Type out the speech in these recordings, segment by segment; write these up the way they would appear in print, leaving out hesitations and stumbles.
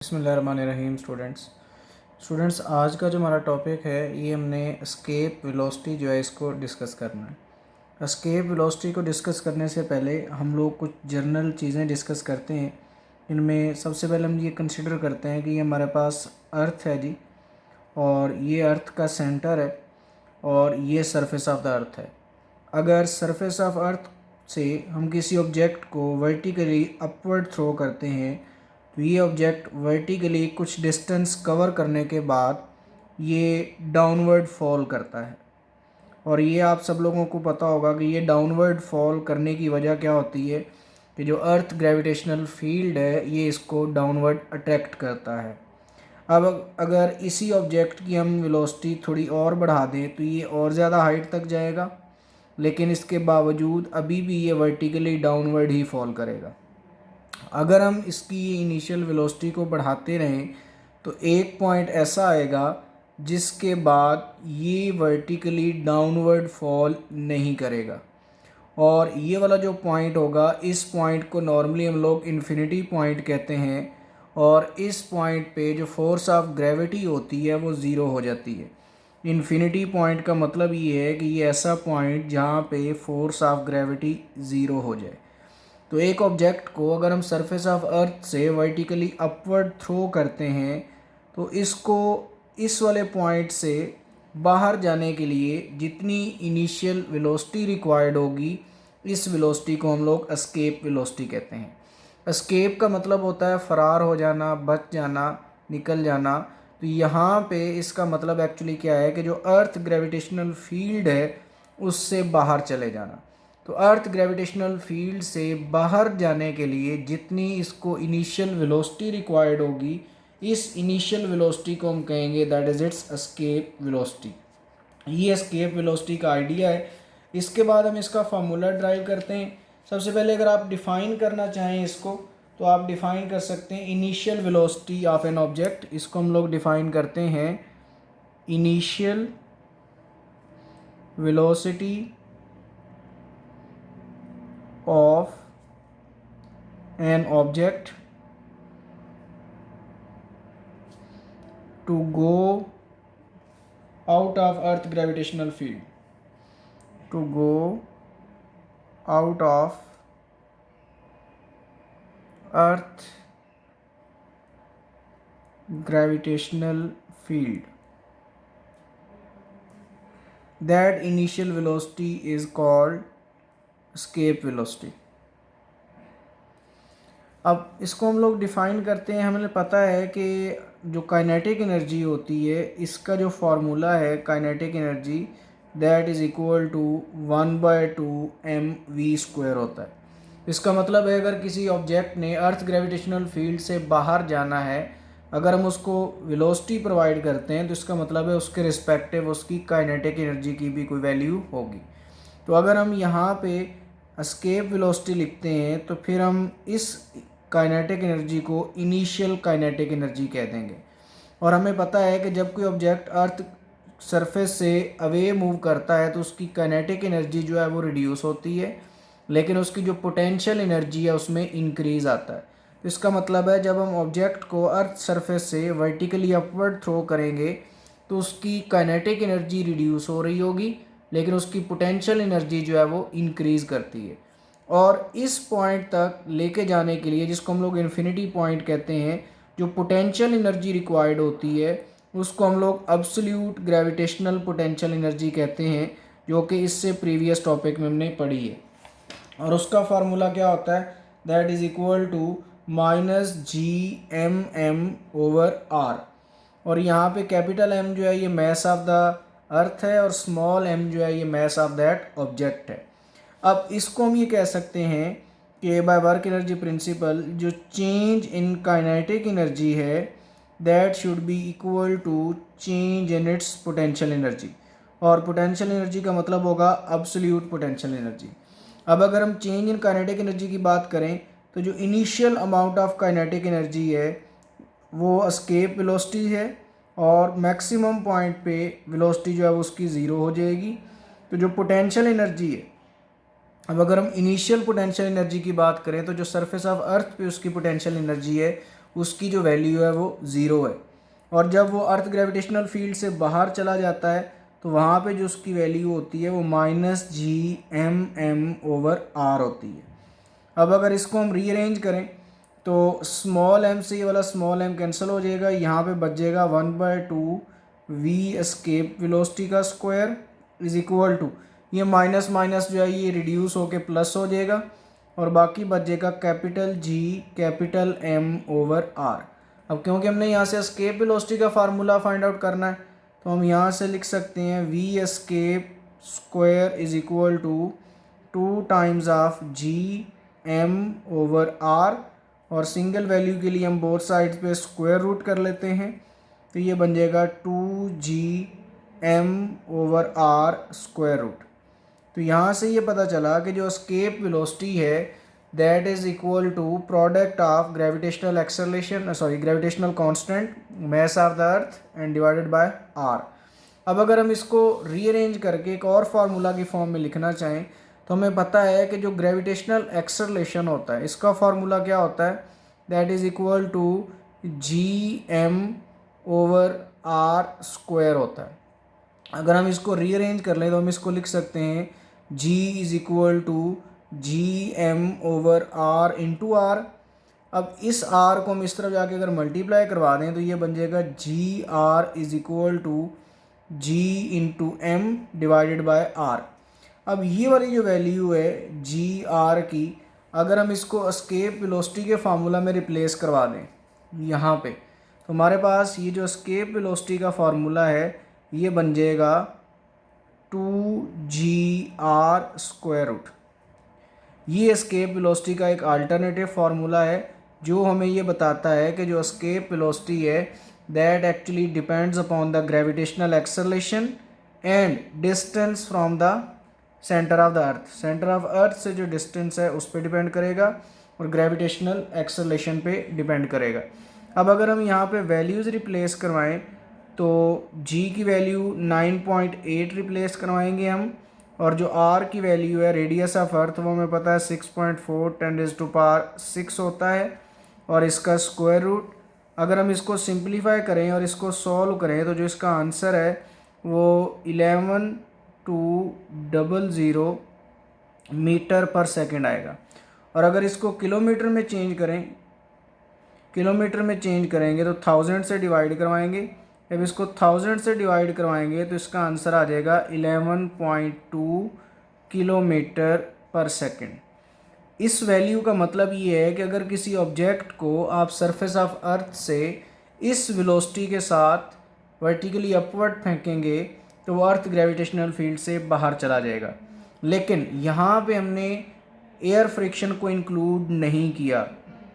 बिस्मिल्लाहिर्रहमानिर्रहीम। स्टूडेंट्स आज का जो हमारा टॉपिक है ये हमने एस्केप वेलोसिटी जो है इसको डिस्कस करना है। एस्केप वेलोसिटी को डिस्कस करने से पहले हम लोग कुछ जनरल चीज़ें डिस्कस करते हैं। इनमें सबसे पहले हम ये कंसिडर करते हैं कि ये हमारे पास अर्थ है जी, और ये अर्थ का सेंटर है और ये सरफेस ऑफ द अर्थ है। अगर सरफेस ऑफ अर्थ से हम किसी ऑब्जेक्ट को वर्टिकली अपवर्ड थ्रो करते हैं तो ये ऑब्जेक्ट वर्टिकली कुछ डिस्टेंस कवर करने के बाद ये डाउनवर्ड फॉल करता है। और ये आप सब लोगों को पता होगा कि ये डाउनवर्ड फॉल करने की वजह क्या होती है कि जो अर्थ ग्रेविटेशनल फील्ड है ये इसको डाउनवर्ड अट्रैक्ट करता है। अब अगर इसी ऑब्जेक्ट की हम वेलोसिटी थोड़ी और बढ़ा दें तो ये और ज़्यादा हाइट तक जाएगा, लेकिन इसके बावजूद अभी भी ये वर्टिकली डाउनवर्ड ही फॉल करेगा। अगर हम इसकी इनिशियल वेलोसिटी को बढ़ाते रहें तो एक पॉइंट ऐसा आएगा जिसके बाद ये वर्टिकली डाउनवर्ड फॉल नहीं करेगा, और ये वाला जो पॉइंट होगा इस पॉइंट को नॉर्मली हम लोग इन्फिनिटी पॉइंट कहते हैं। और इस पॉइंट पे जो फोर्स ऑफ ग्रेविटी होती है वो ज़ीरो हो जाती है। इन्फिनिटी पॉइंट का मतलब ये है कि ये ऐसा पॉइंट जहाँ पे फोर्स ऑफ ग्रेविटी ज़ीरो हो जाए। तो एक ऑब्जेक्ट को अगर हम सरफेस ऑफ अर्थ से वर्टिकली अपवर्ड थ्रो करते हैं तो इसको इस वाले पॉइंट से बाहर जाने के लिए जितनी इनिशियल वेलोसिटी रिक्वायर्ड होगी इस वेलोसिटी को हम लोग एस्केप वेलोसिटी कहते हैं। एस्केप का मतलब होता है फ़रार हो जाना, बच जाना, निकल जाना। तो यहाँ पे इसका मतलब एक्चुअली क्या है कि जो अर्थ ग्रेविटेशनल फील्ड है उससे बाहर चले जाना। तो अर्थ ग्रेविटेशनल फील्ड से बाहर जाने के लिए जितनी इसको इनिशियल वेलोसिटी रिक्वायर्ड होगी इस इनिशियल वेलोसिटी को हम कहेंगे that is it's escape velocity. ये एस्केप वेलोसिटी का आइडिया है। इसके बाद हम इसका फार्मूला ड्राइव करते हैं। सबसे पहले अगर आप डिफ़ाइन करना चाहें इसको तो आप डिफ़ाइन कर सकते हैं initial velocity of an object. इसको हम लोग डिफ़ाइन करते हैं initial velocity of an object to go out of earth gravitational field, to go out of earth gravitational field, that initial velocity is called escape velocity। अब इसको हम लोग define करते हैं। हमें पता है कि जो काइनेटिक एनर्जी होती है इसका जो फार्मूला है kinetic energy that is equal to 1/2 mv² होता है। इसका मतलब है अगर किसी ऑब्जेक्ट ने अर्थ ग्रेविटेशनल फील्ड से बाहर जाना है, अगर हम उसको वेलोसिटी प्रोवाइड करते हैं तो इसका मतलब है उसके रिस्पेक्टिव उसकी काइनेटिक एनर्जी की भी कोई वैल्यू होगी। तो अगर हम यहाँ पे एस्केप वेलोसिटी लिखते हैं तो फिर हम इस काइनेटिक एनर्जी को इनिशियल काइनेटिक एनर्जी कह देंगे। और हमें पता है कि जब कोई ऑब्जेक्ट अर्थ सरफेस से अवे मूव करता है तो उसकी काइनेटिक एनर्जी जो है वो रिड्यूस होती है, लेकिन उसकी जो पोटेंशियल एनर्जी है उसमें इंक्रीज़ आता है। तो इसका मतलब है जब हम ऑब्जेक्ट को अर्थ सरफेस से वर्टिकली अपवर्ड थ्रो करेंगे तो उसकी काइनेटिक एनर्जी रिड्यूस हो रही होगी, लेकिन उसकी पोटेंशियल एनर्जी जो है वो इंक्रीज़ करती है। और इस पॉइंट तक लेके जाने के लिए जिसको हम लोग इन्फिनिटी पॉइंट कहते हैं, जो पोटेंशियल एनर्जी रिक्वायर्ड होती है उसको हम लोग एब्सोल्यूट ग्रेविटेशनल पोटेंशियल एनर्जी कहते हैं, जो कि इससे प्रीवियस टॉपिक में हमने पढ़ी है। और उसका फार्मूला क्या होता है that is equal to -gmm/r। और यहाँ पे कैपिटल M जो है ये मास ऑफ द अर्थ है और स्मॉल m जो है ये मास ऑफ दैट ऑब्जेक्ट है। अब इसको हम ये कह सकते हैं कि बाय वर्क एनर्जी प्रिंसिपल जो चेंज इन काइनेटिक एनर्जी है that should be equal to change in its potential energy. और पोटेंशियल एनर्जी का मतलब होगा एब्सोल्यूट पोटेंशियल एनर्जी। अब अगर हम चेंज इन काइनेटिक एनर्जी की बात करें तो जो initial amount of kinetic energy है वो एस्केप वेलोसिटी है, और मैक्सिमम पॉइंट पे वेलोसिटी जो है वो उसकी ज़ीरो हो जाएगी। तो जो पोटेंशियल एनर्जी है, अब अगर हम इनिशियल पोटेंशियल एनर्जी की बात करें तो जो सरफेस ऑफ अर्थ पे उसकी पोटेंशियल एनर्जी है उसकी जो वैल्यू है वो 0 है। और जब वो अर्थ ग्रेविटेशनल फील्ड से बाहर चला जाता है तो वहाँ पे जो उसकी वैल्यू होती है वो -Gmm/r होती है। अब अगर इसको हम रीअरेंज करें तो स्मॉल m से ये वाला स्मॉल m कैंसिल हो जाएगा, यहाँ पे बच जाएगा 1/2 v एस्केप वेलोसिटी का स्क्वायर इज इक्वल टू, ये माइनस माइनस जो है ये रिड्यूस होके प्लस हो जाएगा और बाकी बच जाएगा कैपिटल G कैपिटल M/r। अब क्योंकि हमने यहाँ से एस्केप वेलोसिटी का फार्मूला फाइंड आउट करना है तो हम यहाँ से लिख सकते हैं v escape square is equal to 2 times of Gm/r और सिंगल वैल्यू के लिए हम बोथ साइड्स पे स्क्वायर रूट कर लेते हैं तो ये बन जाएगा 2Gm/r स्क्वायर रूट। तो यहाँ से ये पता चला कि जो एस्केप वेलोसिटी है that is equal to product of gravitational acceleration gravitational constant mass of the earth and divided by r। अब अगर हम इसको रीअरेंज करके एक और फार्मूला की फॉर्म में लिखना चाहें तो हमें पता है कि जो ग्रेविटेशनल एक्सेलरेशन होता है इसका फार्मूला क्या होता है, that is equal to Gm/r square होता है। अगर हम इसको रीअरेंज कर लें तो हम इसको लिख सकते हैं G is equal to Gm/r into R. अब इस r को हम इस तरफ जाके अगर मल्टीप्लाई करवा दें तो ये बन जाएगा Gr is equal to G into M divided by r। अब ये वाली जो वैल्यू है Gr की, अगर हम इसको एस्केप वेलोसिटी के फार्मूला में रिप्लेस करवा दें यहाँ पे तो हमारे पास ये जो एस्केप वेलोसिटी का फार्मूला है ये बन जाएगा 2Gr स्क्वायर रूट। ये एस्केप वेलोसिटी का एक अल्टरनेटिव फार्मूला है जो हमें ये बताता है कि जो एस्केप वेलोसिटी है that actually depends upon the gravitational acceleration and distance from the centre of the earth. Centre of earth से जो डिस्टेंस है उस पर डिपेंड करेगा और ग्रेविटेशनल एक्सेलरेशन पे डिपेंड करेगा। अब अगर हम यहाँ पे वैल्यूज़ रिप्लेस करवाएं तो G की वैल्यू 9.8 रिप्लेस करवाएंगे हम और जो R की वैल्यू है रेडियस ऑफ अर्थ वो हमें पता है 6.4 10⁻⁶ होता है और इसका स्क्वायर रूट अगर हम इसको सिंप्लीफाई करें और इसको सॉल्व करें तो जो इसका आंसर है वो 11,200 मीटर पर सेकंड आएगा। और अगर इसको किलोमीटर में चेंज करेंगे तो 1000 से डिवाइड करवाएंगे। जब इसको 1000 से डिवाइड करवाएंगे तो इसका आंसर आ जाएगा 11.2 किलोमीटर पर सेकंड। इस वैल्यू का मतलब ये है कि अगर किसी ऑब्जेक्ट को आप सरफेस ऑफ अर्थ से इस वेलोसिटी के साथ वर्टिकली अपवर्ड फेंकेंगे तो वो अर्थ ग्रेविटेशनल फील्ड से बाहर चला जाएगा। लेकिन यहाँ पे हमने एयर फ्रिक्शन को इंक्लूड नहीं किया,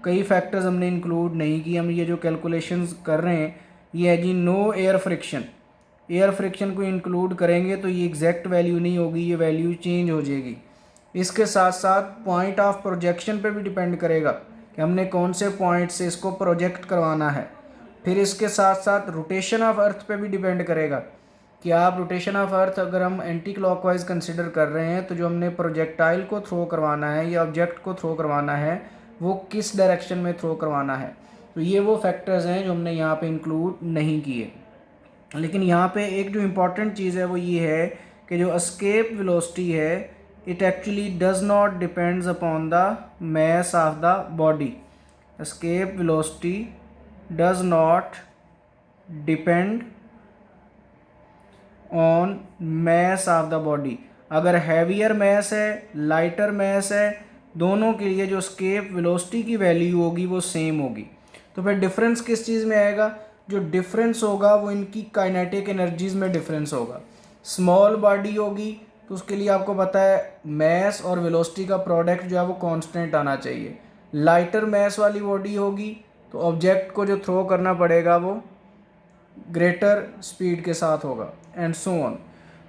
कई फैक्टर्स हमने इंक्लूड नहीं किए। हम ये जो कैलकुलेशंस कर रहे हैं ये है जी no air friction. Air friction को इंक्लूड करेंगे तो ये एग्जैक्ट वैल्यू नहीं होगी, ये वैल्यू चेंज हो जाएगी। इसके साथ साथ पॉइंट ऑफ प्रोजेक्शन पे भी डिपेंड करेगा कि हमने कौन से पॉइंट से इसको प्रोजेक्ट करवाना है। फिर इसके साथ साथ रोटेशन ऑफ अर्थ पे भी डिपेंड करेगा कि आप रोटेशन ऑफ अर्थ अगर हम एंटी क्लॉकवाइज कंसिडर कर रहे हैं तो जो हमने प्रोजेक्टाइल को थ्रो करवाना है या ऑब्जेक्ट को थ्रो करवाना है वो किस डायरेक्शन में थ्रो करवाना है। तो ये वो फैक्टर्स हैं जो हमने यहाँ पे इंक्लूड नहीं किए। लेकिन यहाँ पे एक जो इम्पॉर्टेंट चीज़ है वो ये है कि जो एस्केप वेलोसिटी है it actually does not depends upon the mass of the body. Escape velocity does not depend on mass of the body. अगर हैवियर मैस है लाइटर मैस है दोनों के लिए जो escape velocity की वैल्यू होगी वो सेम होगी। तो फिर डिफरेंस किस चीज़ में आएगा, जो डिफरेंस होगा वो इनकी काइनेटिक एनर्जीज में डिफरेंस होगा। स्मॉल बॉडी होगी तो उसके लिए आपको पता है मैस और वेलोसिटी का प्रोडक्ट जो है वो कांस्टेंट आना चाहिए। लाइटर मैस वाली बॉडी होगी तो ऑब्जेक्ट को जो थ्रो करना पड़ेगा वो ग्रेटर स्पीड के साथ होगा एंड सो ऑन।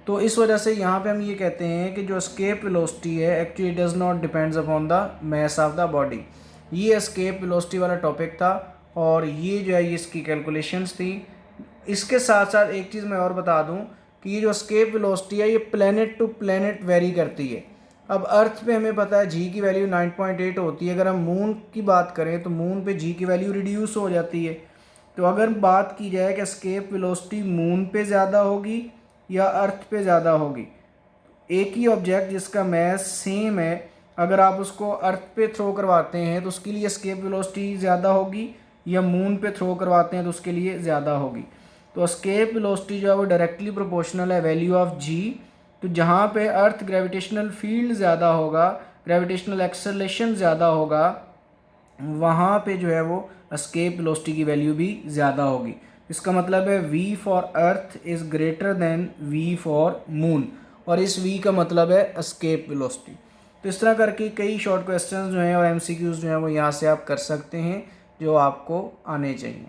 तो इस वजह से यहाँ पे हम ये कहते हैं कि जो एस्केप वेलोसिटी है actually does not depends upon the mass of the body. ये एस्केप वेलोसिटी वाला टॉपिक था और ये जो है ये इसकी कैलकुलेशंस थी। इसके साथ साथ एक चीज़ मैं और बता दूँ कि ये जो एस्केप वेलोसिटी है ये प्लैनेट टू प्लैनेट वेरी करती है। अब अर्थ पे हमें पता है जी की वैल्यू 9.8 होती है। अगर हम मून की बात करें तो मून पे जी की वैल्यू रिड्यूस हो जाती है। तो अगर बात की जाए कि एस्केप वेलोसिटी मून पे ज़्यादा होगी या अर्थ पे ज़्यादा होगी, एक ही ऑब्जेक्ट जिसका मैस सेम है, अगर आप उसको अर्थ पे थ्रो करवाते हैं तो उसके लिए एस्केप वेलोसिटी ज़्यादा होगी, या मून पे थ्रो करवाते हैं तो उसके लिए ज़्यादा होगी। तो एस्केप वेलोसिटी जो है वो डायरेक्टली प्रोपोर्शनल है वैल्यू ऑफ जी। तो जहाँ पे अर्थ ग्रेविटेशनल फील्ड ज़्यादा होगा, ग्रेविटेशनल एक्सेलरेशन ज़्यादा होगा, वहाँ पे जो है वो एस्केप वेलोसिटी की वैल्यू भी ज़्यादा होगी। इसका मतलब है v for earth is greater than v for moon, और इस v का मतलब है एस्केप वेलोसिटी। तो इस तरह करके कई शॉर्ट क्वेश्चंस जो हैं और MCQs जो हैं वो यहाँ से आप कर सकते हैं, जो आपको आने चाहिए।